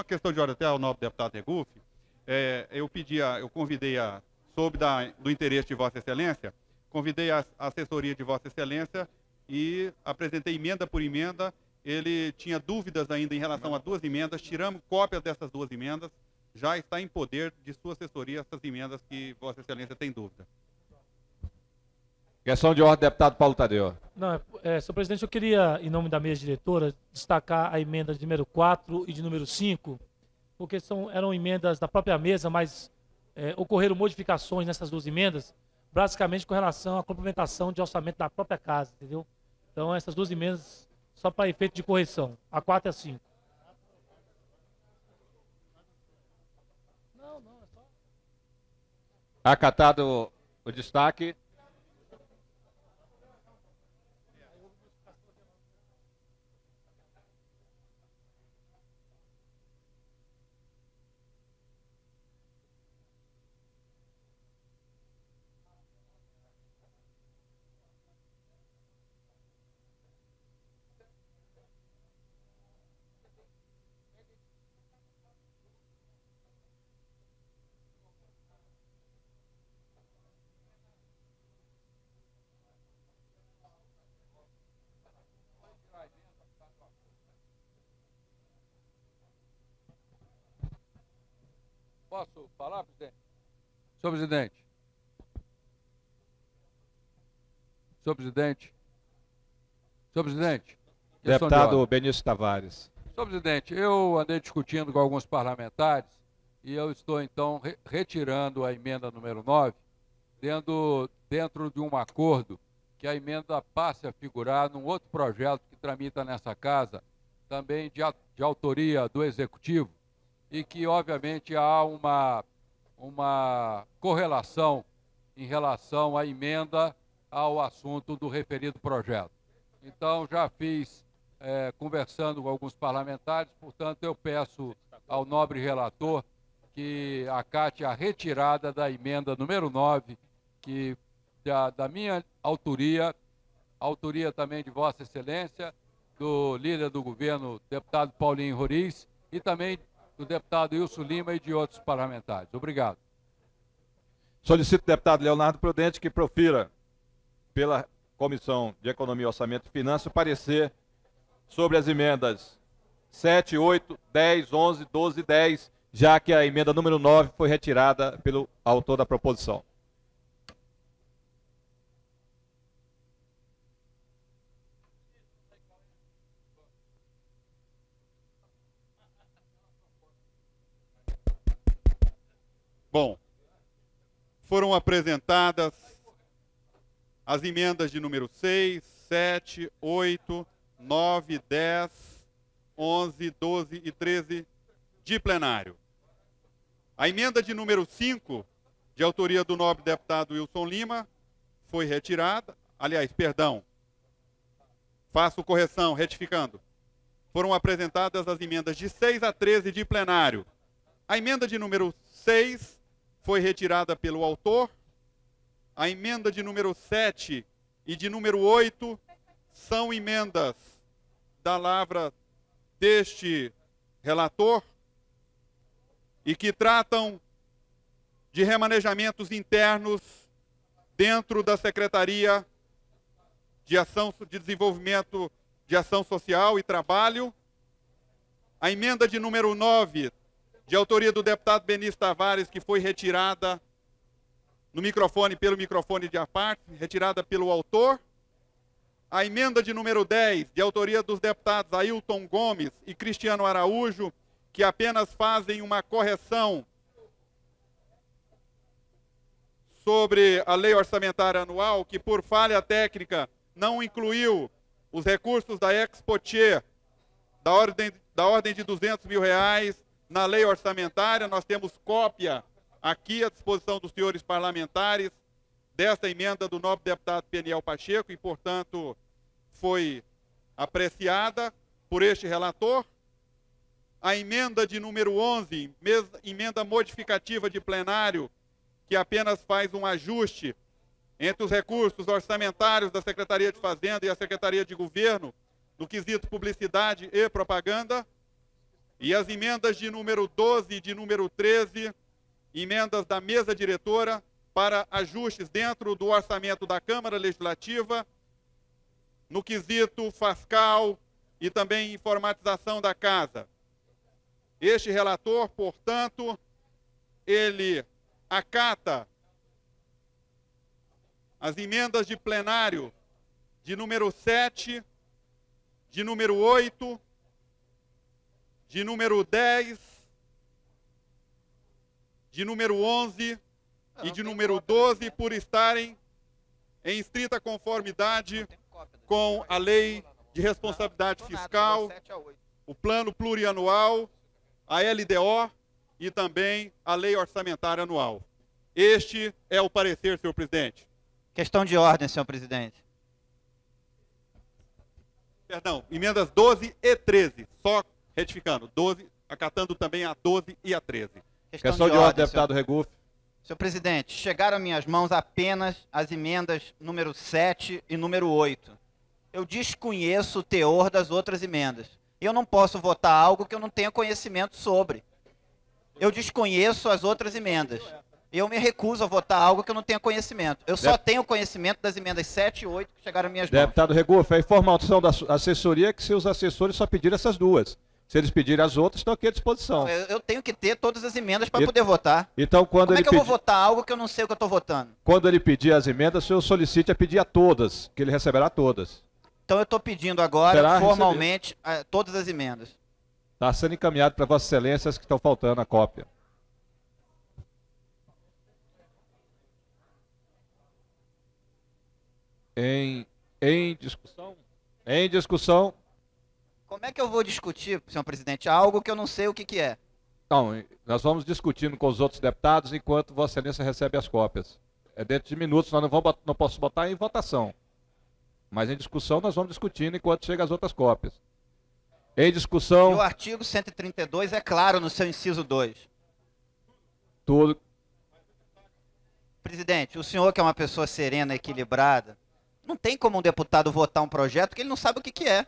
questão de ordem até ao nobre deputado Regufe. Eu convidei, do interesse de Vossa Excelência, convidei a assessoria de Vossa Excelência e apresentei emenda por emenda. Ele tinha dúvidas ainda em relação a duas emendas, tiramos cópias dessas duas emendas, já está em poder de sua assessoria essas emendas que Vossa Excelência tem dúvida. Questão de ordem, deputado Paulo Tadeu. Não, senhor presidente, eu queria, em nome da mesa diretora, destacar a emenda de número 4 e de número 5, porque eram emendas da própria mesa, mas ocorreram modificações nessas duas emendas, basicamente com relação à complementação de orçamento da própria casa, entendeu? Então, essas duas emendas, só para efeito de correção, a 4 e a 5. Acatado o destaque. Posso falar, presidente? Senhor presidente. Senhor presidente. Senhor presidente. Deputado Benício Tavares. Senhor presidente, eu andei discutindo com alguns parlamentares e eu estou, então, retirando a emenda número 9, dentro de um acordo que a emenda passe a figurar num outro projeto que tramita nessa casa, também de autoria do Executivo, e que, obviamente, há uma correlação em relação à emenda ao assunto do referido projeto. Então, já fiz, conversando com alguns parlamentares, portanto, eu peço ao nobre relator que acate a retirada da emenda número 9, que da minha autoria também de Vossa Excelência, do líder do governo, deputado Paulinho Roriz, e também do deputado Wilson Lima e de outros parlamentares. Obrigado. Solicito ao deputado Leonardo Prudente que profira pela Comissão de Economia, Orçamento e Finanças parecer sobre as emendas 7, 8, 10, 11, 12 e 10, já que a emenda número 9 foi retirada pelo autor da proposição. Bom, foram apresentadas as emendas de número 6, 7, 8, 9, 10, 11, 12 e 13 de plenário. A emenda de número 5, de autoria do nobre deputado Wilson Lima, foi retirada. Aliás, perdão, faço correção, retificando. Foram apresentadas as emendas de 6 a 13 de plenário. A emenda de número 6 foi retirada pelo autor. A emenda de número 7 e de número 8 são emendas da lavra deste relator e que tratam de remanejamentos internos dentro da Secretaria de Desenvolvimento de Ação Social e Trabalho. A emenda de número 9, de autoria do deputado Benício Tavares, que foi retirada pelo microfone de aparte, retirada pelo autor. A emenda de número 10, de autoria dos deputados Ailton Gomes e Cristiano Araújo, que apenas fazem uma correção sobre a lei orçamentária anual, que por falha técnica não incluiu os recursos da Expotier, da ordem de R$200 mil, na lei orçamentária. Nós temos cópia aqui à disposição dos senhores parlamentares desta emenda do nobre deputado Peniel Pacheco e, portanto, foi apreciada por este relator. A emenda de número 11, emenda modificativa de plenário, que apenas faz um ajuste entre os recursos orçamentários da Secretaria de Fazenda e a Secretaria de Governo, no quesito publicidade e propaganda. E as emendas de número 12 e de número 13, emendas da mesa diretora para ajustes dentro do orçamento da Câmara Legislativa, no quesito fiscal e também informatização da casa. Este relator, portanto, ele acata as emendas de plenário de número 7, de número 8, de número 10, de número 11 e de número 12, por estarem em estrita conformidade com a Lei de Responsabilidade Fiscal, o Plano Plurianual, a LDO e também a Lei Orçamentária Anual. Este é o parecer, senhor presidente. Questão de ordem, senhor presidente. Perdão, emendas 12 e 13, só retificando, 12, acatando também a 12 e a 13. Questão de ordem, deputado Regufe. Senhor presidente, chegaram às minhas mãos apenas as emendas número 7 e número 8. Eu desconheço o teor das outras emendas. Eu não posso votar algo que eu não tenha conhecimento sobre. Eu desconheço as outras emendas. Eu me recuso a votar algo que eu não tenha conhecimento. Eu só tenho conhecimento das emendas 7 e 8 que chegaram às minhas mãos. Deputado Regufe, a informação da assessoria é que se os assessores só pedirem essas duas. Se eles pedirem as outras, estão aqui à disposição. Eu tenho que ter todas as emendas para poder votar. Então, quando Como ele é que eu vou votar algo que eu não sei o que eu estou votando? Quando ele pedir as emendas, o senhor solicite a pedir a todas, que ele receberá todas. Então eu estou pedindo agora, formalmente, todas as emendas. Está sendo encaminhado para Vossa Excelência as que estão faltando a cópia. Em discussão? Em discussão. Como é que eu vou discutir, senhor presidente, algo que eu não sei o que é? Não, nós vamos discutindo com os outros deputados enquanto Vossa Excelência recebe as cópias. É dentro de minutos, nós não posso botar em votação. Mas em discussão nós vamos discutindo enquanto chegam as outras cópias. Em discussão... E o artigo 132 é claro no seu inciso 2. Tudo. Presidente, o senhor que é uma pessoa serena e equilibrada, não tem como um deputado votar um projeto que ele não sabe o que é.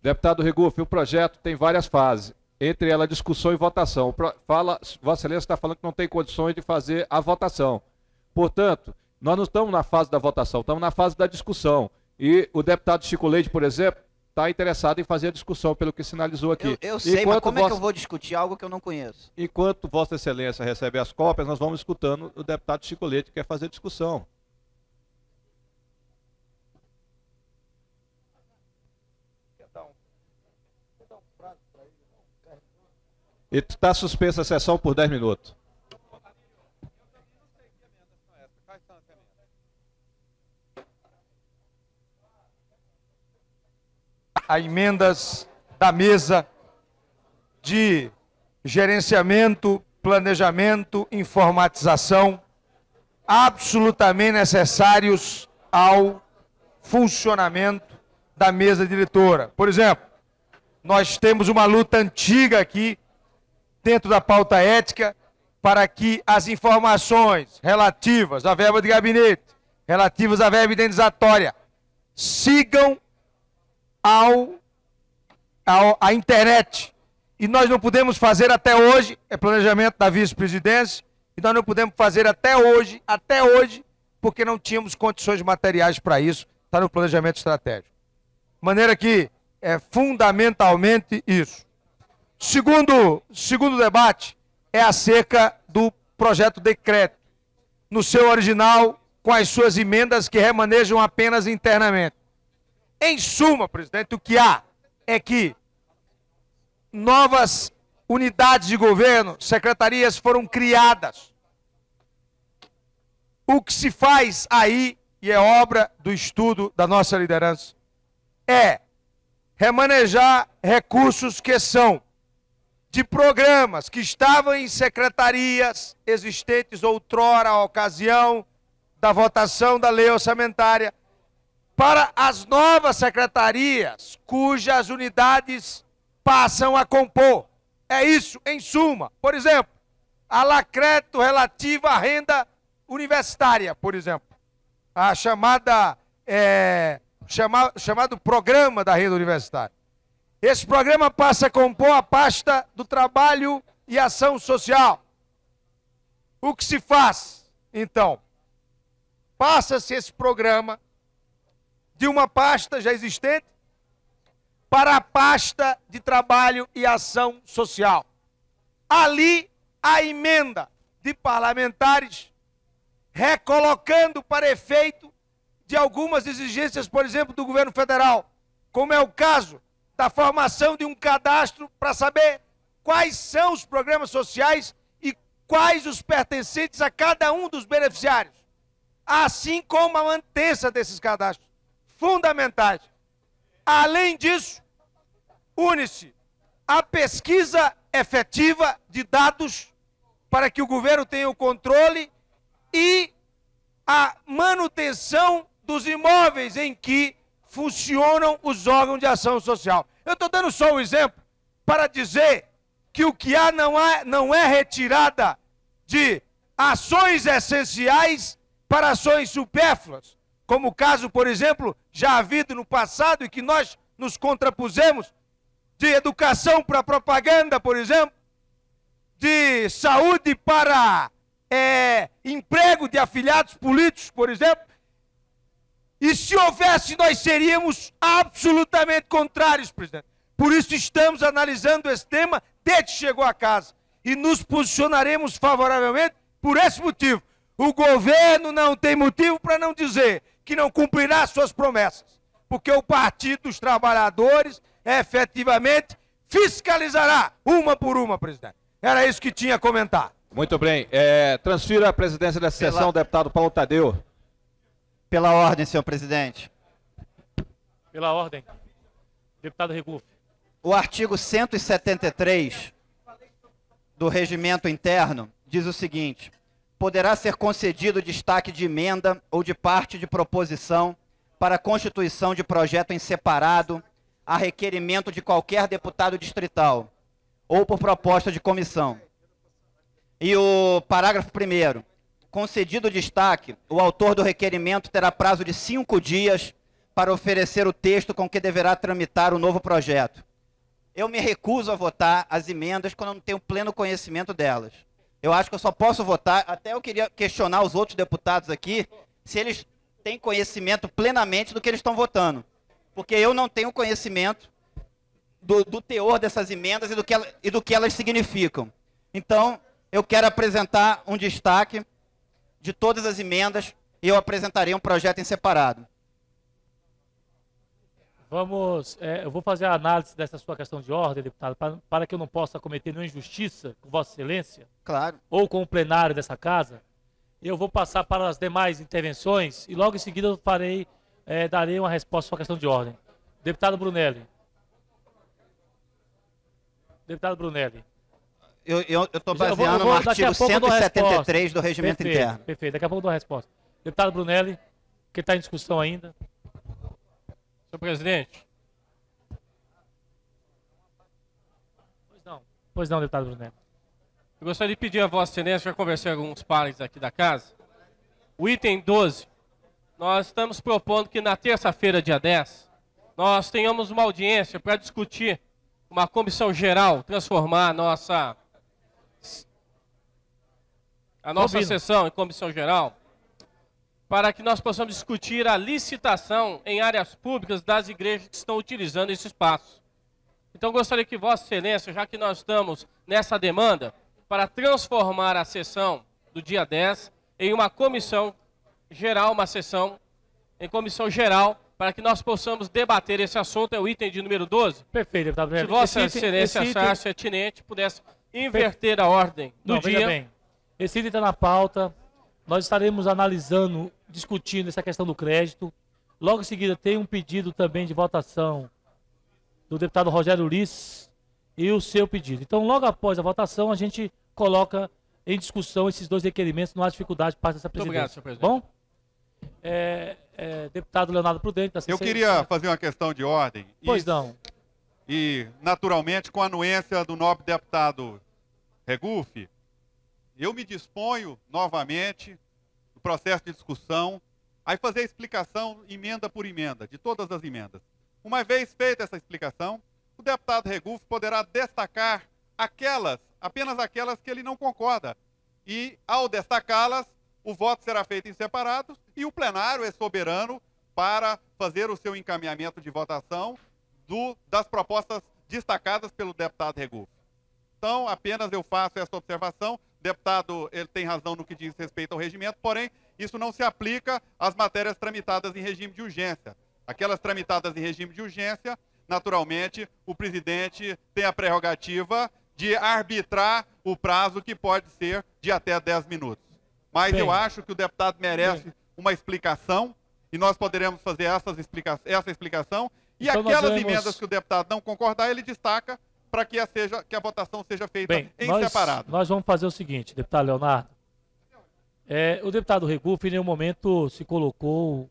Deputado Regufe, o projeto tem várias fases, entre elas discussão e votação. Vossa Excelência está falando que não tem condições de fazer a votação. Portanto, nós não estamos na fase da votação, estamos na fase da discussão. E o deputado Chico Leite, por exemplo, está interessado em fazer a discussão, pelo que sinalizou aqui. Eu sei, mas como é que eu vou discutir algo que eu não conheço? Enquanto Vossa Excelência recebe as cópias, nós vamos escutando o deputado Chico Leite, que quer fazer discussão. E está suspensa a sessão por 10 minutos. A emendas da mesa de gerenciamento, planejamento, informatização, absolutamente necessários ao funcionamento da mesa diretora. Por exemplo, nós temos uma luta antiga aqui, dentro da pauta ética, para que as informações relativas à verba de gabinete, relativas à verba indenizatória, sigam à internet. E nós não podemos fazer até hoje, é planejamento da vice-presidência, e nós não podemos fazer até hoje, porque não tínhamos condições materiais para isso, está no planejamento estratégico. De maneira que é fundamentalmente isso. Segundo debate é acerca do projeto de decreto, no seu original, com as suas emendas que remanejam apenas internamente. Em suma, presidente, o que há é que novas unidades de governo, secretarias foram criadas. O que se faz aí, e é obra do estudo da nossa liderança, é remanejar recursos que são de programas que estavam em secretarias existentes outrora, à ocasião da votação da lei orçamentária, para as novas secretarias, cujas unidades passam a compor. É isso, em suma. Por exemplo, a lacreto relativa à renda universitária, por exemplo. A chamado programa da renda universitária. esse programa passa a compor a pasta do Trabalho e Ação Social. O que se faz, então? Passa-se esse programa de uma pasta já existente para a pasta de Trabalho e Ação Social. Ali, a emenda de parlamentares recolocando para efeito de algumas exigências, por exemplo, do governo federal, como é o caso da formação de um cadastro para saber quais são os programas sociais e quais os pertencentes a cada um dos beneficiários, assim como a mantença desses cadastros fundamentais. Além disso, une-se a pesquisa efetiva de dados para que o governo tenha o controle e a manutenção dos imóveis em que funcionam os órgãos de ação social. Eu estou dando só um exemplo para dizer que o que há não é retirada de ações essenciais para ações supérfluas, como o caso, por exemplo, já havido no passado e que nós nos contrapusemos, de educação para propaganda, por exemplo, de saúde para emprego de afiliados políticos, por exemplo. E se houvesse, nós seríamos absolutamente contrários, presidente. Por isso estamos analisando esse tema desde que chegou a casa. E nos posicionaremos favoravelmente por esse motivo. O governo não tem motivo para não dizer que não cumprirá suas promessas. Porque o Partido dos Trabalhadores efetivamente fiscalizará uma por uma, presidente. Era isso que tinha a comentar. Muito bem. Transfira a presidência dessa sessão ao deputado Paulo Tadeu. Pela ordem, senhor presidente. Pela ordem. Deputado Regufe. O artigo 173 do Regimento Interno diz o seguinte: poderá ser concedido destaque de emenda ou de parte de proposição para a constituição de projeto em separado a requerimento de qualquer deputado distrital ou por proposta de comissão. E o parágrafo 1º. Concedido o destaque, o autor do requerimento terá prazo de 5 dias para oferecer o texto com que deverá tramitar o novo projeto. Eu me recuso a votar as emendas quando eu não tenho pleno conhecimento delas. Eu acho que eu só posso votar, até eu queria questionar os outros deputados aqui, se eles têm conhecimento plenamente do que eles estão votando. Porque eu não tenho conhecimento do teor dessas emendas e do que elas significam. Então, eu quero apresentar um destaque de todas as emendas e eu apresentarei um projeto em separado. Eu vou fazer a análise dessa sua questão de ordem, deputado, para que eu não possa cometer nenhuma injustiça com Vossa Excelência, claro, ou com o plenário dessa casa. Eu vou passar para as demais intervenções e logo em seguida eu darei uma resposta à sua questão de ordem. Deputado Brunelli. Deputado Brunelli. Eu estou baseando no artigo 173 do Regimento Interno. Perfeito, daqui a pouco eu dou a resposta. Deputado Brunelli, que está em discussão ainda. Senhor presidente. Pois não, deputado Brunelli. Eu gostaria de pedir a Vossa Excelência, já conversei com alguns pares aqui da casa. O item 12, nós estamos propondo que na terça-feira, dia 10, nós tenhamos uma audiência para discutir uma comissão geral, transformar a nossa sessão em comissão geral, para que nós possamos discutir a licitação em áreas públicas das igrejas que estão utilizando esse espaço. Então, gostaria que Vossa Excelência, já que nós estamos nessa demanda, para transformar a sessão do dia 10 em uma comissão geral, uma sessão em comissão geral, para que nós possamos debater esse assunto, é o item de número 12. Perfeito, deputado Brunelli. Se Vossa Excelência achasse pertinente, pudesse inverter a ordem do dia. Veja bem, esse item está na pauta, nós estaremos analisando, discutindo essa questão do crédito. Logo em seguida tem um pedido também de votação do deputado Rogério Ulisses e o seu pedido. Então, logo após a votação, a gente coloca em discussão esses dois requerimentos, não há dificuldade para essa presidência. Muito obrigado, senhor presidente. Bom? Deputado Leonardo Prudente. Eu queria fazer uma questão de ordem. Pois não. E, naturalmente, com a anuência do nobre deputado Regufe, eu me disponho, novamente, no processo de discussão, a fazer a explicação emenda por emenda, de todas as emendas. Uma vez feita essa explicação, o deputado Regufe poderá destacar apenas aquelas que ele não concorda. E, ao destacá-las, o voto será feito em separado e o plenário é soberano para fazer o seu encaminhamento de votação das propostas destacadas pelo deputado Regufe. Então, apenas eu faço essa observação. O deputado ele tem razão no que diz respeito ao regimento, porém, isso não se aplica às matérias tramitadas em regime de urgência. Aquelas tramitadas em regime de urgência, naturalmente, o presidente tem a prerrogativa de arbitrar o prazo, que pode ser de até 10 minutos. Mas eu acho que o deputado merece uma explicação, e nós poderemos fazer essa explicação, e então aquelas emendas que o deputado não concordar, ele destaca para que a votação seja feita separado. Nós vamos fazer o seguinte, deputado Leonardo. O deputado Regufe, em nenhum momento, se colocou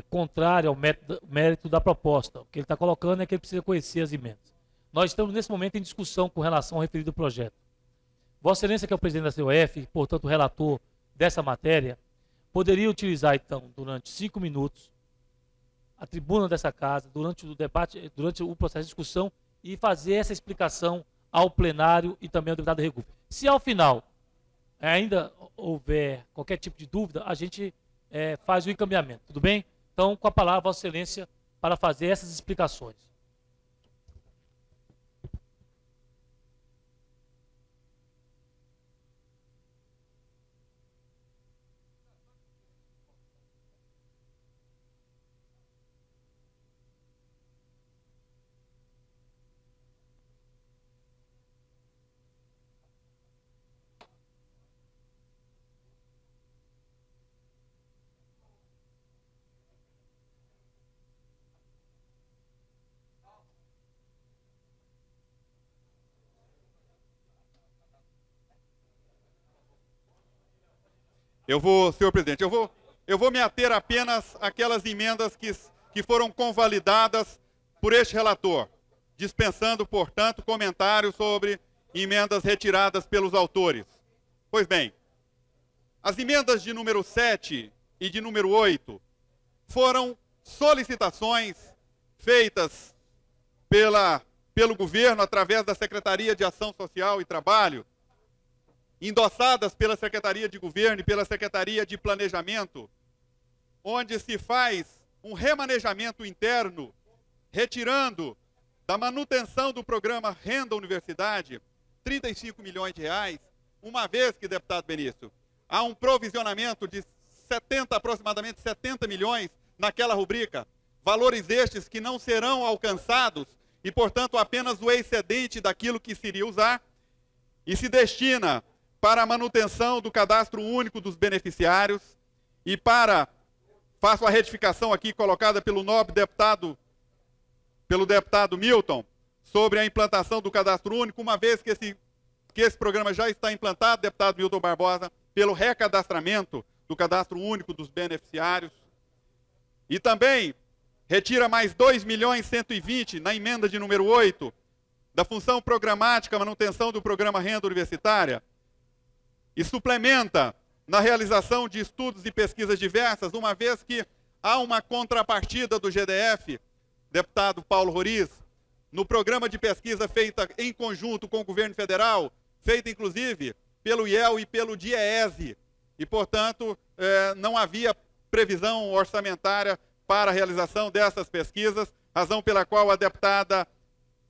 contrário ao mérito da proposta. O que ele está colocando é que ele precisa conhecer as emendas. Nós estamos, nesse momento, em discussão com relação ao referido projeto. Vossa Excelência, que é o presidente da COF, portanto, o relator dessa matéria, poderia utilizar, então, durante 5 minutos, a tribuna dessa casa, durante o debate, durante o processo de discussão, e fazer essa explicação ao plenário e também ao deputado Regufe. Se, ao final, ainda houver qualquer tipo de dúvida, a gente faz o encaminhamento, tudo bem? Então, com a palavra, Vossa Excelência, para fazer essas explicações. Senhor presidente, eu vou me ater apenas àquelas emendas que foram convalidadas por este relator, dispensando, portanto, comentários sobre emendas retiradas pelos autores. Pois bem, as emendas de número 7 e de número 8 foram solicitações feitas pelo governo através da Secretaria de Ação Social e Trabalho, endossadas pela Secretaria de Governo e pela Secretaria de Planejamento, onde se faz um remanejamento interno, retirando da manutenção do programa Renda Universidade 35 milhões de reais, uma vez que, deputado Benício, há um provisionamento de aproximadamente 70 milhões naquela rubrica, valores estes que não serão alcançados e, portanto, apenas o excedente daquilo que se iria usar, e se destina para a manutenção do cadastro único dos beneficiários e faço a retificação aqui colocada pelo nobre deputado Milton, sobre a implantação do cadastro único, uma vez que esse programa já está implantado, deputado Milton Barbosa, pelo recadastramento do cadastro único dos beneficiários. E também retira mais 2.120.000 na emenda de número 8, da função programática manutenção do programa Renda Universitária, e suplementa na realização de estudos e pesquisas diversas, uma vez que há uma contrapartida do GDF, deputado Paulo Roriz, no programa de pesquisa feita em conjunto com o governo federal, feita inclusive pelo IEL e pelo DIEESE, e, portanto, não havia previsão orçamentária para a realização dessas pesquisas, razão pela qual a deputada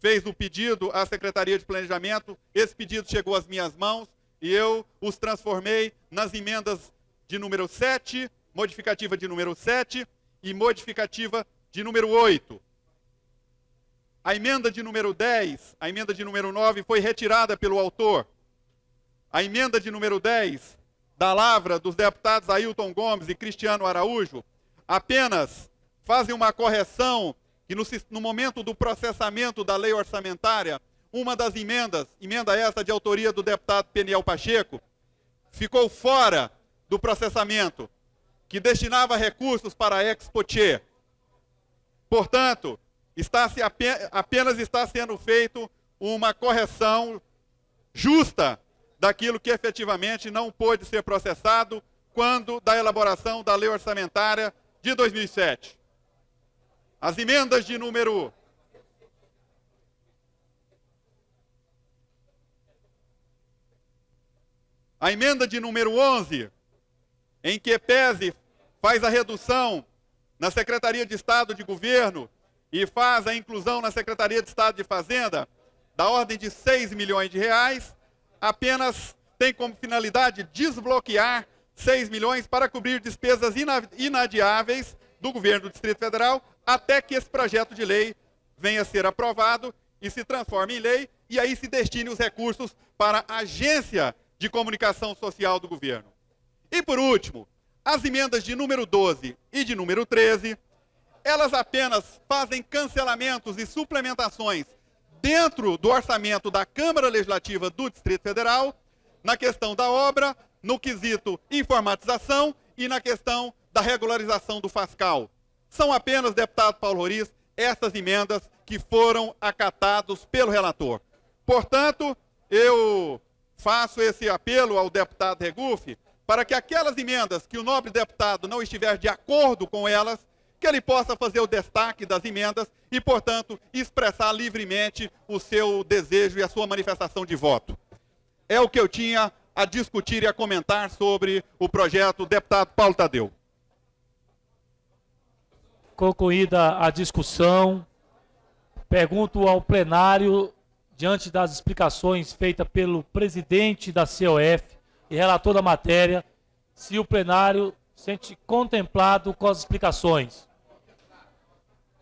fez o pedido à Secretaria de Planejamento, esse pedido chegou às minhas mãos, e eu os transformei nas emendas de número 7, modificativa de número 7 e modificativa de número 8. A emenda de número 10, a emenda de número 9 foi retirada pelo autor. A emenda de número 10, da lavra dos deputados Ailton Gomes e Cristiano Araújo, apenas fazem uma correção que no momento do processamento da lei orçamentária, uma das emendas, emenda essa de autoria do deputado Peniel Pacheco, ficou fora do processamento, que destinava recursos para a Expotier. Portanto, apenas está sendo feito uma correção justa daquilo que efetivamente não pôde ser processado quando da elaboração da lei orçamentária de 2007. As emendas de número A emenda de número 11, em que PESE faz a redução na Secretaria de Estado de Governo e faz a inclusão na Secretaria de Estado de Fazenda da ordem de 6 milhões de reais, apenas tem como finalidade desbloquear 6 milhões para cobrir despesas inadiáveis do governo do Distrito Federal até que esse projeto de lei venha a ser aprovado e se transforme em lei, e aí se destine os recursos para a Agência de Comunicação Social do governo. E por último, as emendas de número 12 e de número 13, elas apenas fazem cancelamentos e suplementações dentro do orçamento da Câmara Legislativa do Distrito Federal, na questão da obra, no quesito informatização e na questão da regularização do FASCAL. São apenas, deputado Paulo Roriz, essas emendas que foram acatados pelo relator. Portanto, eu faço esse apelo ao deputado Regufe para que aquelas emendas que o nobre deputado não estiver de acordo com elas, que ele possa fazer o destaque das emendas e, portanto, expressar livremente o seu desejo e a sua manifestação de voto. É o que eu tinha a discutir e a comentar sobre o projeto deputado Paulo Tadeu. Concluída a discussão, pergunto ao plenário, diante das explicações feitas pelo presidente da COF e relator da matéria, se o plenário se sente contemplado com as explicações.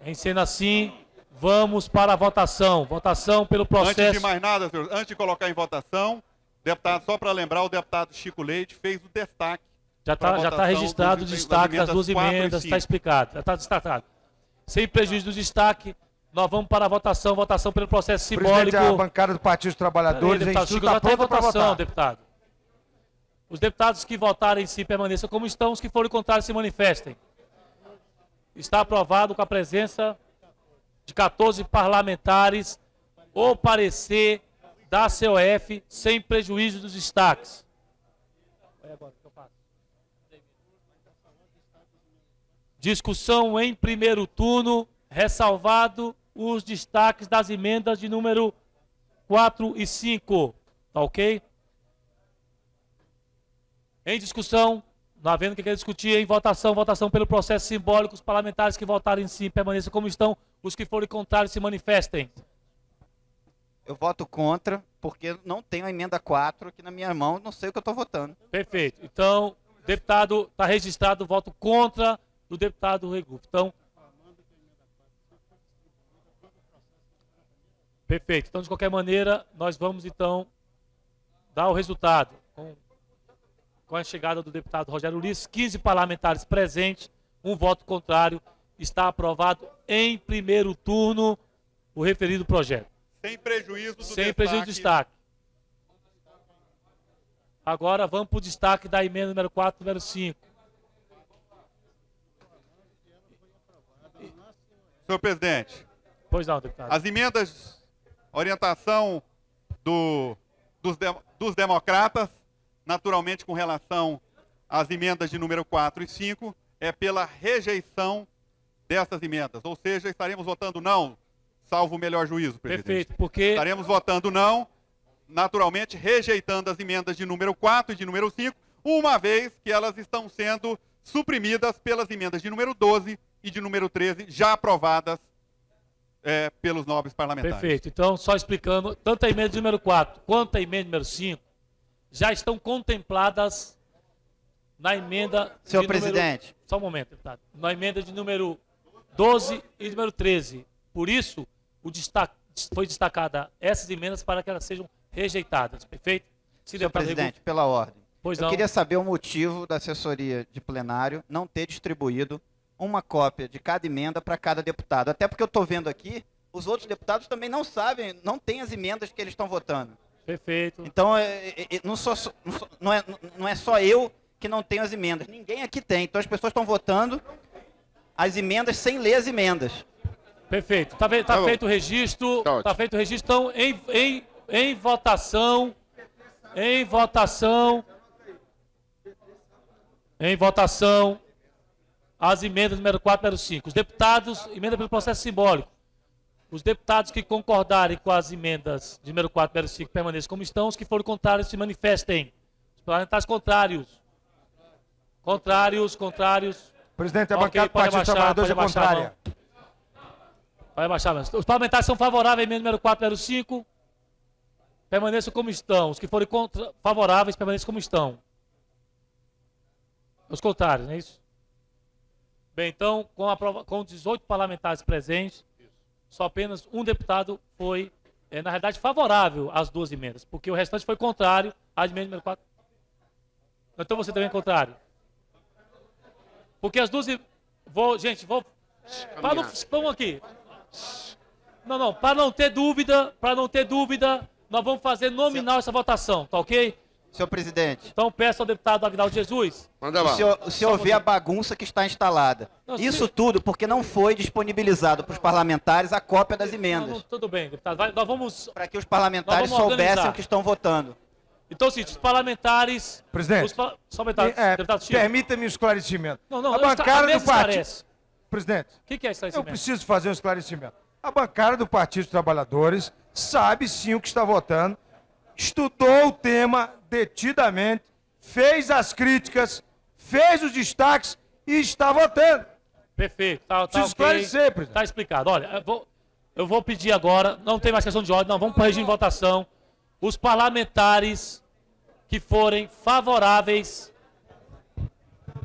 Em sendo assim, vamos para a votação. Votação pelo processo... Antes de mais nada, senhor, antes de colocar em votação, deputado, só para lembrar, o deputado Chico Leite fez o destaque. Já está registrado o destaque das duas emendas, está explicado, já está destacado. Sem prejuízo do destaque, nós vamos para a votação. Votação pelo processo simbólico. Presidente, a bancada do Partido dos Trabalhadores, deputado Chico, já está em votação, deputado. Os deputados que votarem sim permaneçam como estão, os que forem contrários se manifestem. Está aprovado com a presença de 14 parlamentares o parecer da COF sem prejuízo dos destaques. Discussão em primeiro turno, ressalvado os destaques das emendas de número 4 e 5. Tá ok? Em discussão, não havendo o que quer discutir, em votação, votação pelo processo simbólico, os parlamentares que votarem sim permaneçam como estão, os que forem contrários se manifestem. Eu voto contra, porque não tenho a emenda 4 aqui na minha mão, não sei o que eu estou votando. Perfeito. Então, deputado, está registrado o voto contra do deputado Regufe. Então, perfeito. Então, de qualquer maneira, nós vamos, então, dar o resultado. Com a chegada do deputado Rogério Ulisses, 15 parlamentares presentes, um voto contrário, está aprovado em primeiro turno o referido projeto. Sem prejuízo do Sem prejuízo do destaque. Agora vamos para o destaque da emenda número 4 e número 5. Senhor presidente. Pois não, deputado. As emendas, orientação dos democratas, naturalmente com relação às emendas de número 4 e 5, é pela rejeição dessas emendas. Ou seja, estaremos votando não, salvo o melhor juízo, presidente. Perfeito, porque... Estaremos votando não, naturalmente rejeitando as emendas de número 4 e de número 5, uma vez que elas estão sendo suprimidas pelas emendas de número 12 e de número 13, já aprovadas pelos nobres parlamentares. Perfeito. Então, só explicando, tanto a emenda de número 4 quanto a emenda de número 5 já estão contempladas na emenda... Senhor presidente. Só um momento, deputado. Na emenda de número 12 e número 13. Por isso, foi destacada essas emendas para que elas sejam rejeitadas. Perfeito? Senhor presidente, pela ordem. Pois eu não. queria saber o motivo da assessoria de plenário não ter distribuído uma cópia de cada emenda para cada deputado. Até porque eu estou vendo aqui, os outros deputados também não sabem, não têm as emendas que eles estão votando. Perfeito. Então, não é só eu que não tenho as emendas. Ninguém aqui tem. Então, as pessoas estão votando as emendas sem ler as emendas. Perfeito. Está feito o registro. Está feito o registro. Então, em votação, as emendas número 4 e número 5. Os deputados, emenda pelo processo simbólico. Os deputados que concordarem com as emendas de número 4 e número 5 permaneçam como estão. Os que forem contrários se manifestem. Parlamentares contrários. Contrários. Presidente, a Ok, bancada do pode Partido dos Trabalhadores é abaixar a mão. contrária. Vai abaixar, mas os parlamentares são favoráveis à emenda número 4, número 5. Permaneçam como estão. Os que forem favoráveis, permaneçam como estão. Os contrários, não é isso? Bem, então, com 18 parlamentares presentes, só apenas um deputado foi, na realidade, favorável às duas emendas, porque o restante foi contrário à emenda número 4. Então você também é contrário. Porque as duas... Gente, vamos aqui. Não, para não ter dúvida, nós vamos fazer nominal essa votação, tá ok? Senhor presidente. Então peço ao deputado Aguinaldo Jesus. Manda lá. O senhor vê a bagunça que está instalada. Isso tudo porque não foi disponibilizado para os parlamentares a cópia das emendas. Tudo bem, deputado. Nós vamos... Para que os parlamentares soubessem o que estão votando. Então, sim, os parlamentares... Presidente, permita-me um esclarecimento. A bancada do partido... Presidente, o que é esclarecimento? Eu preciso fazer um esclarecimento. A bancada do Partido dos Trabalhadores sabe sim o que está votando, estudou o tema detidamente, fez as críticas, fez os destaques e está votando. Perfeito. Tá preciso esclarecer, presidente. Está explicado. Olha, eu vou pedir agora, não tem mais questão de ordem, não, vamos para o regime de votação. Os parlamentares que forem favoráveis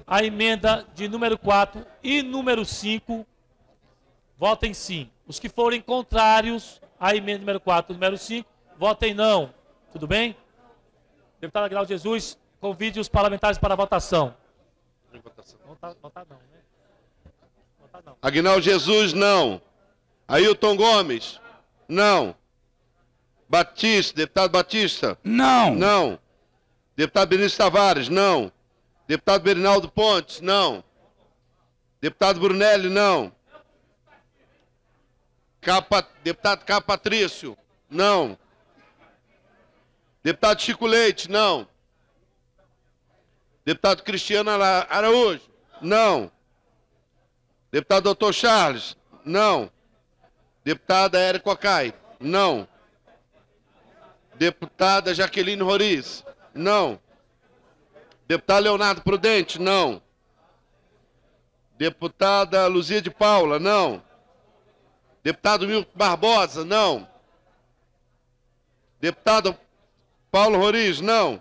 à emenda de número 4 e número 5, votem sim. Os que forem contrários à emenda número 4 e número 5, votem não. Tudo bem? Deputado Aguinaldo Jesus, convide os parlamentares para a votação. Votar não, né? Votar não. Aguinaldo Jesus, não. Ailton Gomes, não. Batista, deputado Batista. Não. Não. Deputado Benício Tavares, não. Deputado Bernaldo Pontes, não. Deputado Brunelli, não. Deputado K. Patrício, não. Deputado Chico Leite, não. Deputado Cristiano Araújo, não. Deputado Dr. Charles, não. Deputada Érico Ocai, não. Deputada Jaqueline Roriz, não. Deputado Leonardo Prudente, não. Deputada Luzia de Paula, não. Deputado Milton Barbosa, não. Deputado Paulo Roriz, não.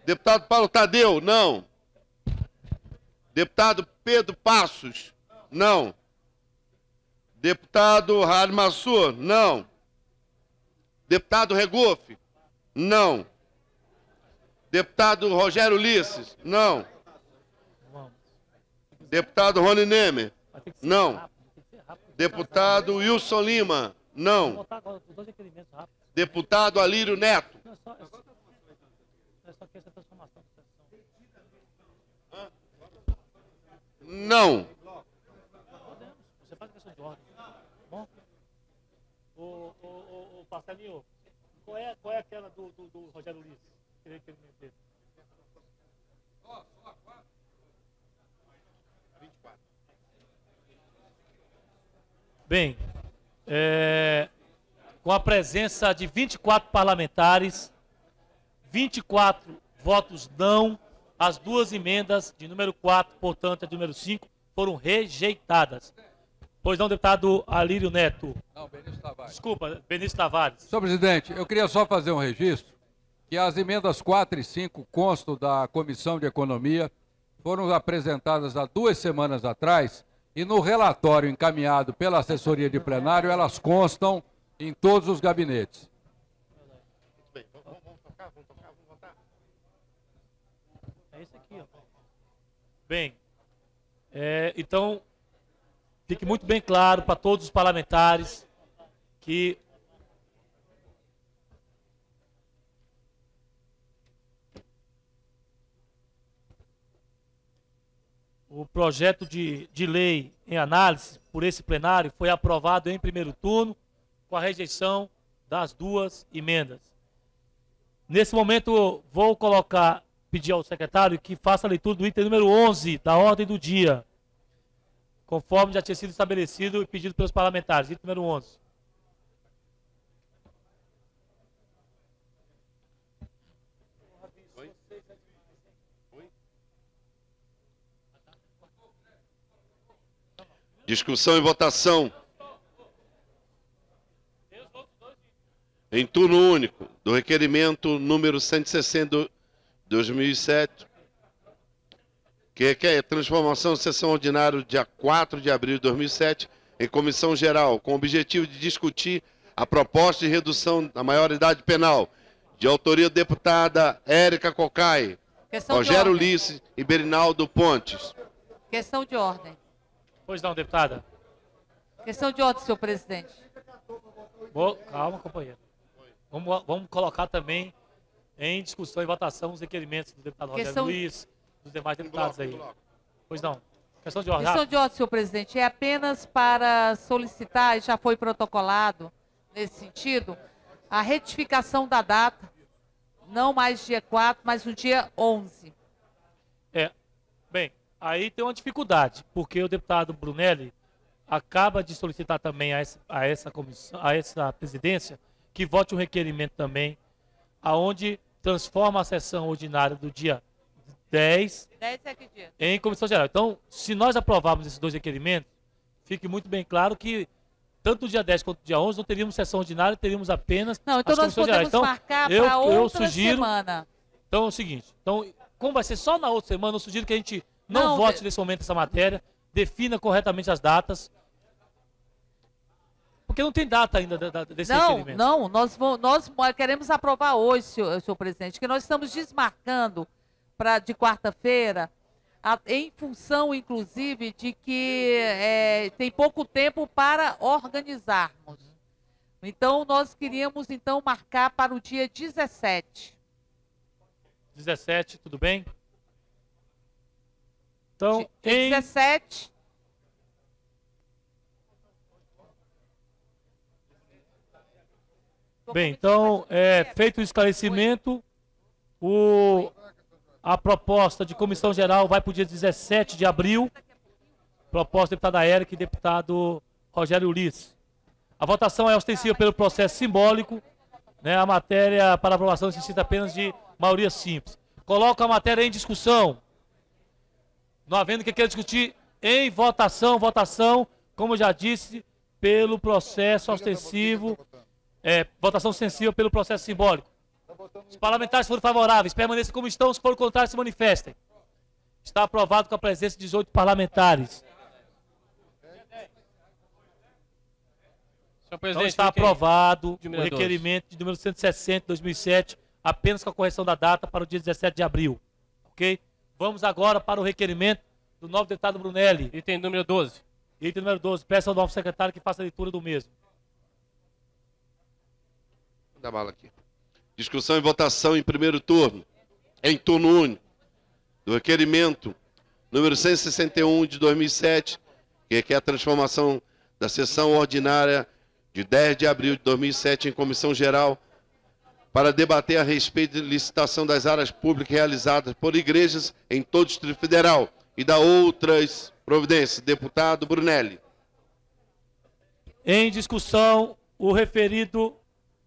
Deputado Paulo Tadeu, não. Deputado Pedro Passos, não. Deputado Rádio Massur, não. Deputado Regofe, não. Deputado Rogério Ulisses, não. Deputado Rony Nemer, não. Deputado Wilson Lima, não. Deputado Alírio Neto. Não. Você faz questão de ordem. Bom? O Passarinho, qual é aquela do Rogério Ulisses? Bem, com a presença de 24 parlamentares, 24 votos não, as duas emendas de número 4, portanto, a de número 5, foram rejeitadas. Pois não, deputado Alírio Neto. Não, Benício Tavares. Desculpa, Benício Tavares. Senhor presidente, eu queria só fazer um registro que as emendas 4 e 5 constam da Comissão de Economia, foram apresentadas há 2 semanas atrás e no relatório encaminhado pela assessoria de plenário elas constam em todos os gabinetes. Muito bem, vamos tocar, vamos votar. É isso aqui, ó. Bem, então, fique muito bem claro para todos os parlamentares que o projeto de lei em análise por esse plenário foi aprovado em primeiro turno com a rejeição das duas emendas. Nesse momento, vou pedir ao secretário que faça a leitura do item número 11 da ordem do dia, conforme já tinha sido estabelecido e pedido pelos parlamentares. Item número 11. Discussão e votação. Em turno único, do requerimento número 160 2007, que requer transformação de sessão ordinária dia 4 de abril de 2007 em comissão geral, com o objetivo de discutir a proposta de redução da maioridade penal, de autoria da deputada Érica Cocai, Rogério Ulisses e Berinaldo Pontes. Questão de ordem. Pois não, deputada. Questão de ordem, senhor presidente. Calma, companheiro. Vamos colocar também em discussão e votação os requerimentos do deputado Rogério Luiz, dos demais deputados aí. Pois não. Questão de ordem. Questão de ordem, senhor presidente. É apenas para solicitar, e já foi protocolado nesse sentido, a retificação da data, não mais dia 4, mas no dia 11. Bem, aí tem uma dificuldade, porque o deputado Brunelli acaba de solicitar também a essa comissão, a essa presidência, que vote um requerimento também, aonde transforma a sessão ordinária do dia 10 é que dia? Em comissão geral. Então, se nós aprovarmos esses dois requerimentos, fique muito bem claro que tanto o dia 10 quanto o dia 11 não teríamos sessão ordinária, teríamos apenas não, então as nós podemos gerais. Então, marcar para outra semana. Então é o seguinte, como vai ser só na outra semana, eu sugiro que a gente não vote nesse momento essa matéria, defina corretamente as datas, porque não tem data ainda desse requerimento. Não, nós queremos aprovar hoje, senhor presidente, que nós estamos desmarcando de quarta-feira, em função, inclusive, de que tem pouco tempo para organizarmos. Então, nós queríamos, marcar para o dia 17. 17, tudo bem? Então, dia 17... Bem, então, feito o esclarecimento, a proposta de comissão geral vai para o dia 17 de abril. Proposta do deputada Érica e deputado Rogério Ulisses. A votação é ostensiva pelo processo simbólico, né? A matéria para aprovação necessita apenas de maioria simples. Coloco a matéria em discussão. Não havendo que queira discutir em votação, como eu já disse, pelo processo ostensivo. Votação ostensiva pelo processo simbólico. Os parlamentares foram favoráveis, permaneçam como estão, se for contrário, se manifestem. Está aprovado com a presença de 18 parlamentares. Então está aprovado o requerimento de número 160 de 2007, apenas com a correção da data para o dia 17 de abril. Ok? Vamos agora para o requerimento do novo deputado Brunelli. Item número 12. Item número 12. Peço ao novo secretário que faça a leitura do mesmo. Da bala aqui. Discussão e votação em primeiro turno, em turno único, do requerimento número 161 de 2007, que requer a transformação da sessão ordinária de 10 de abril de 2007 em comissão geral para debater a respeito de licitação das áreas públicas realizadas por igrejas em todo o Distrito Federal e da outras providências. Deputado Brunelli. Em discussão, o referido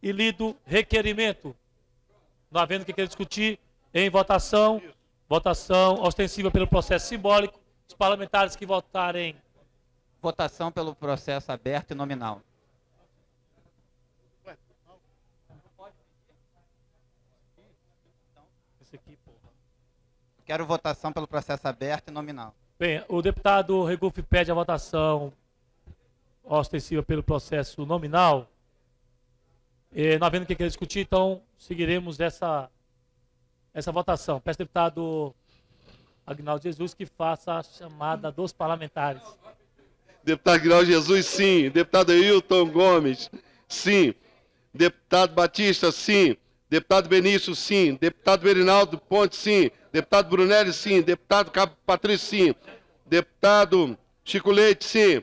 e lido requerimento. Não havendo que queira discutir, em votação, votação ostensiva pelo processo simbólico. Os parlamentares que votarem. Votação pelo processo aberto e nominal. Quero votação pelo processo aberto e nominal. Bem, o deputado Regufe pede a votação ostensiva pelo processo nominal. Não havendo que queira discutir, então seguiremos essa votação. Peço ao deputado Aguinaldo Jesus que faça a chamada dos parlamentares. Deputado Aguinaldo Jesus, sim. Deputado Hilton Gomes, sim. Deputado Batista, sim. Deputado Benício, sim. Deputado Berinaldo Ponte, sim. Deputado Brunelli, sim. Deputado Cabo Patrício, sim. Deputado Chico Leite, sim.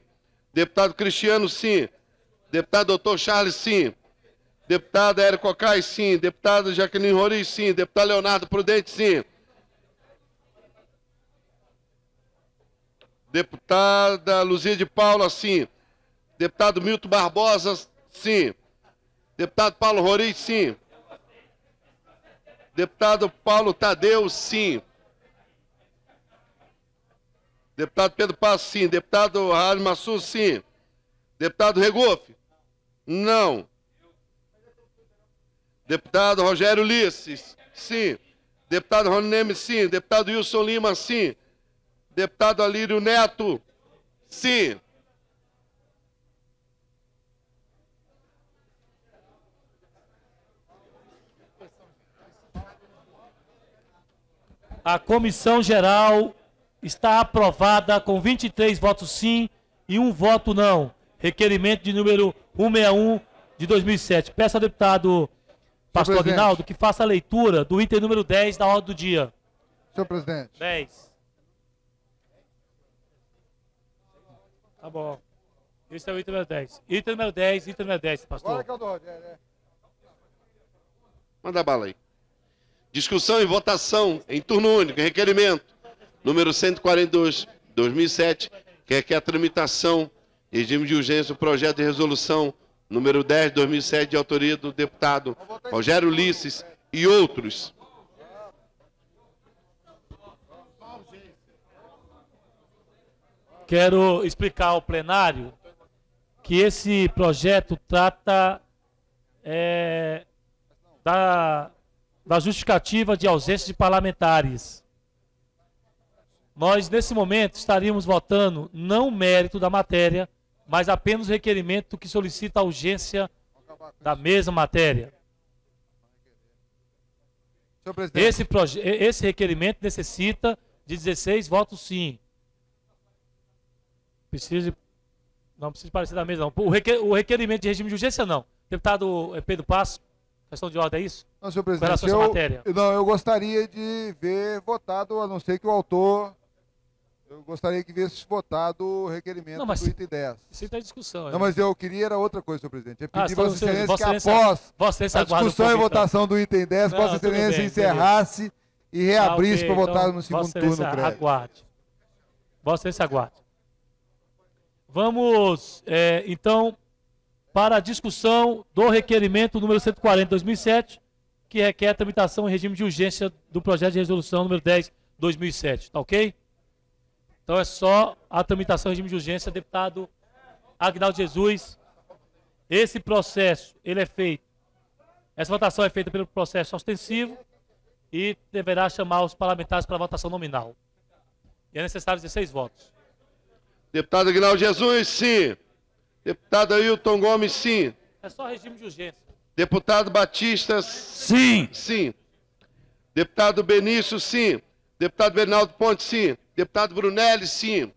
Deputado Cristiano, sim. Deputado Doutor Charles, sim. Deputada Érica Cocai, sim. Deputado Jaqueline Roriz, sim. Deputado Leonardo Prudente, sim. Deputada Luzia de Paula, sim. Deputado Milton Barbosa, sim. Deputado Paulo Roriz, sim. Deputado Paulo Tadeu, sim. Deputado Pedro Passos, sim. Deputado Raul Massu, sim. Deputado Regofe? Não. Deputado Rogério Ulisses? Sim. Deputado Rony Nemes, sim. Deputado Wilson Lima, sim. Deputado Alírio Neto? Sim. A comissão geral está aprovada com 23 votos sim e 1 voto não. Requerimento de número 161 de 2007. Peço ao deputado Pastor Aguinaldo que faça a leitura do item número 10 da ordem do dia. Senhor presidente. 10. Tá bom. Esse é o item número 10. Item número 10, pastor. Manda bala aí. Discussão e votação em turno único, requerimento número 142, 2007, que requer a tramitação em regime de urgência do projeto de resolução número 10, 2007, de autoria do deputado Rogério Ulisses e outros. Quero explicar ao plenário que esse projeto trata da justificativa de ausência de parlamentares. Nós, nesse momento, estaríamos votando não o mérito da matéria, mas apenas o requerimento que solicita a urgência da mesma matéria. Esse requerimento necessita de 16 votos sim. Não precisa parecer da mesa, não. O requerimento de regime de urgência, não. Deputado Pedro Passos, questão de ordem, é isso? Não, senhor presidente, eu gostaria de ver votado, a não ser que o autor... Eu gostaria que viesse votado o requerimento do item 10. Isso está em discussão. Não, mas eu queria era outra coisa, senhor presidente. Eu pedi Vossa Excelência que após a discussão e votação do item 10, Vossa Excelência encerrasse e reabrisse para votar no segundo turno. Aguarde. Vossa Excelência aguarde. Vamos, então, para a discussão do requerimento número 140 de 2007, que requer a tramitação em regime de urgência do projeto de resolução número 10 de 2007. Tá ok? Então é só a tramitação em regime de urgência, deputado Aguinaldo Jesus. Esse processo, ele é feito, essa votação é feita pelo processo ostensivo e deverá chamar os parlamentares para a votação nominal. E é necessário 16 votos. Deputado Aguinaldo Jesus, sim. Deputado Ailton Gomes, sim. É só regime de urgência. Deputado Batista, sim. Sim. Deputado Benício, sim. Deputado Bernardo Ponte, sim. Deputado Brunelli, sim.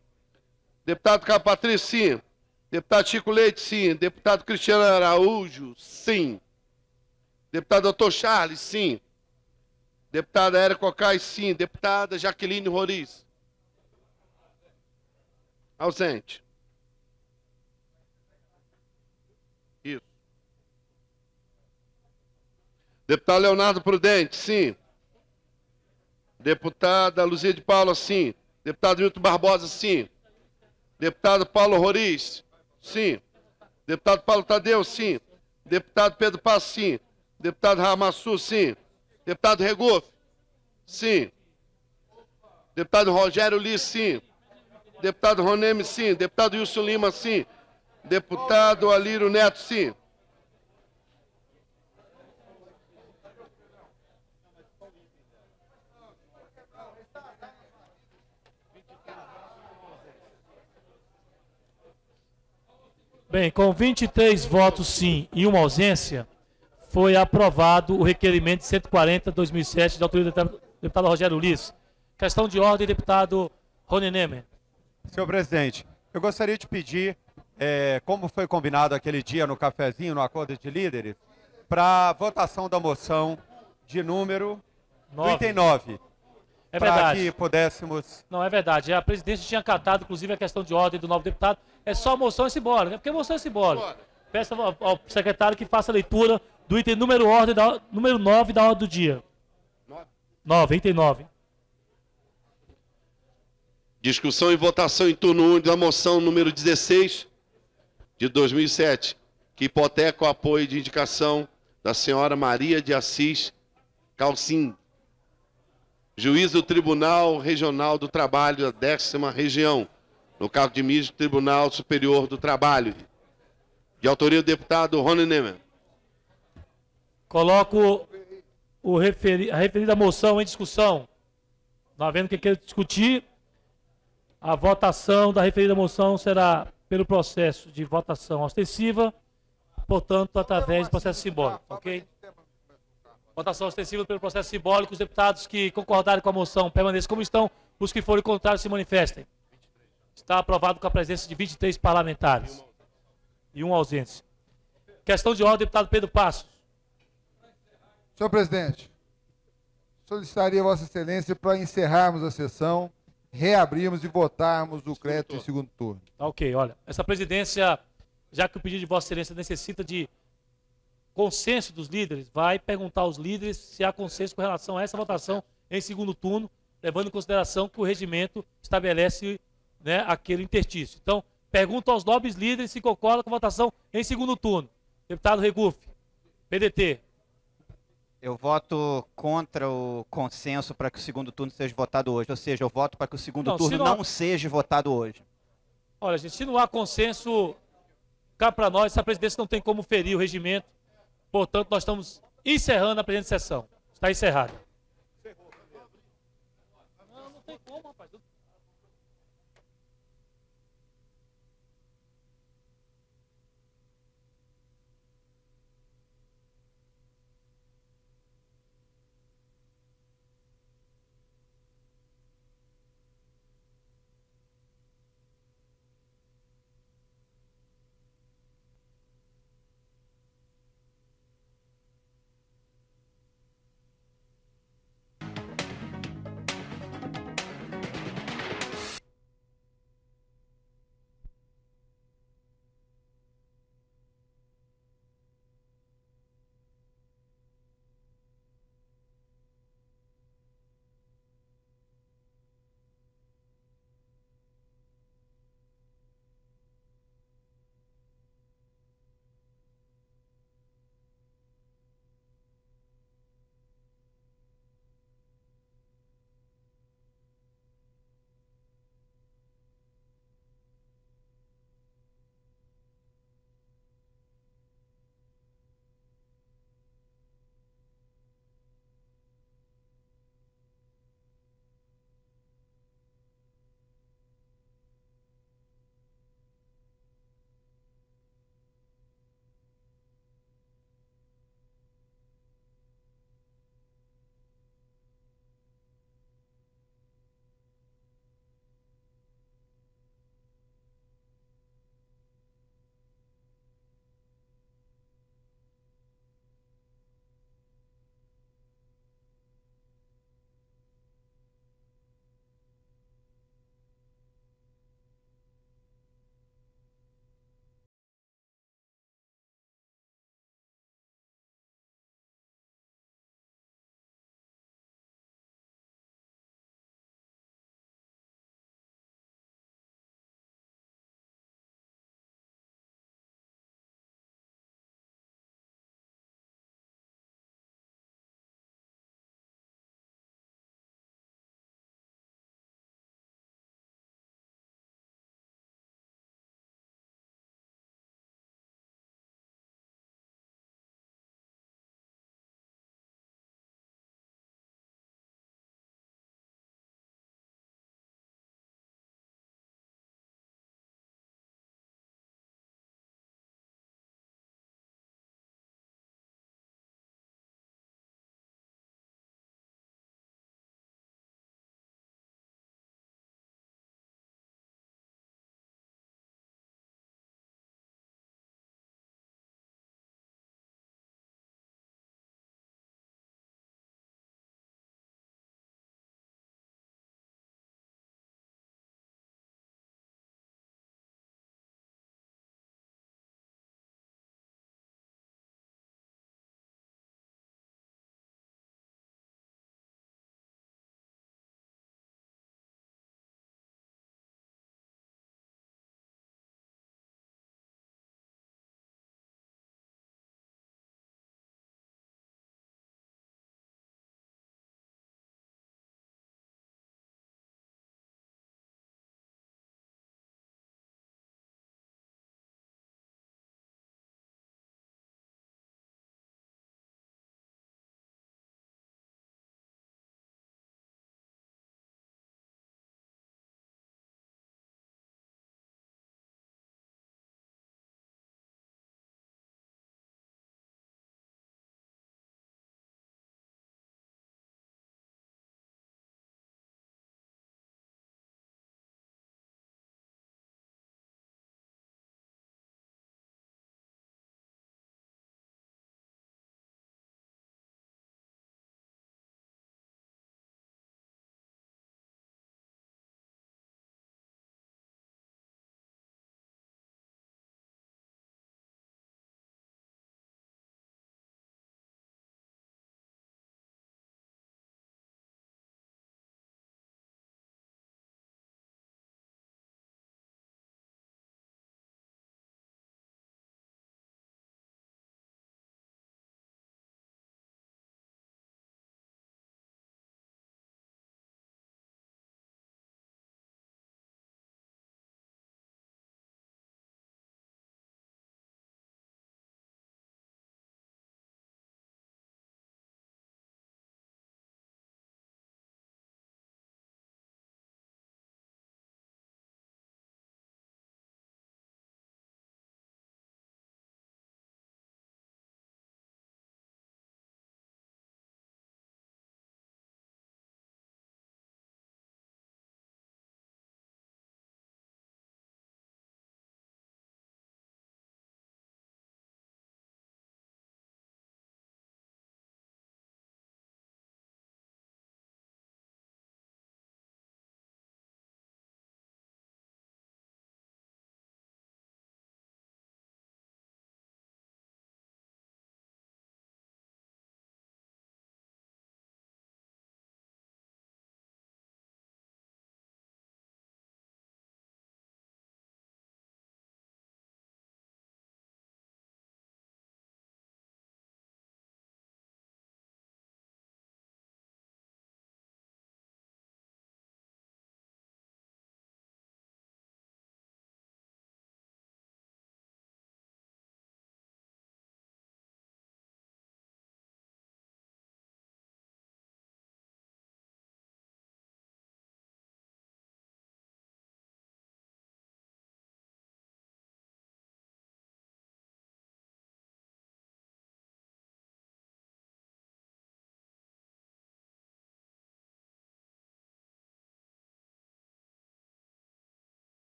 Deputado Capatrício, sim. Deputado Chico Leite, sim. Deputado Cristiano Araújo, sim. Deputado Dr. Charles, sim. Deputada Érica Cocai, sim. Deputada Jaqueline Roriz. Ausente. Isso. Deputado Leonardo Prudente, sim. Deputada Luzia de Paula, sim. Deputado Milton Barbosa, sim. Deputado Paulo Roriz, sim. Deputado Paulo Tadeu, sim. Deputado Pedro Passos, sim. Deputado Ramassu, sim. Deputado Regofe, sim. Deputado Rogério Ulisses, sim. Deputado Roneme, sim. Deputado Wilson Lima, sim. Deputado Alírio Neto, sim. Bem, com 23 votos sim e uma ausência, foi aprovado o requerimento de 140/2007 da autoria do deputado Rogério Ulisses. Questão de ordem, deputado Rony Nemer. Senhor presidente, eu gostaria de pedir, como foi combinado aquele dia no cafezinho, no acordo de líderes, para votação da moção de número 9. Item 9. É verdade. Para que pudéssemos... Não, é verdade. A presidência tinha acatado, inclusive, a questão de ordem do novo deputado. É só moção e simbólica, porque moção é simbólica. Peço ao secretário que faça a leitura do item número 9 da ordem do dia. 9, item 9. Discussão e votação em turno único da moção número 16 de 2007, que hipoteca o apoio de indicação da senhora Maria de Assis Calcim. juiz do Tribunal Regional do Trabalho da 10ª Região, no cargo de ministro do Tribunal Superior do Trabalho, de autoria do deputado Rony Neumann. Coloco a referida moção em discussão. Não havendo que queira discutir, a votação da referida moção será pelo processo de votação ostensiva, portanto, através do processo simbólico, ok? Votação ostensiva pelo processo simbólico. Os deputados que concordarem com a moção permaneçam como estão, os que forem contrários se manifestem. Está aprovado com a presença de 23 parlamentares e um ausente. Questão de ordem, deputado Pedro Passos. Senhor presidente, solicitaria Vossa Excelência para encerrarmos a sessão, reabrirmos e votarmos o crédito em segundo turno. Ok, olha, essa presidência, já que o pedido de Vossa Excelência necessita de consenso dos líderes, vai perguntar aos líderes se há consenso com relação a essa votação em segundo turno, levando em consideração que o regimento estabelece, né, aquele interstício. Então, pergunto aos nobres líderes se concordam com a votação em segundo turno. Deputado Regufe, PDT. Eu voto contra o consenso para que o segundo turno seja votado hoje. Ou seja, eu voto para que o segundo turno não seja votado hoje. Olha, gente, se não há consenso, cá para nós, essa presidência não tem como ferir o regimento. Portanto, nós estamos encerrando a presente sessão. Está encerrada.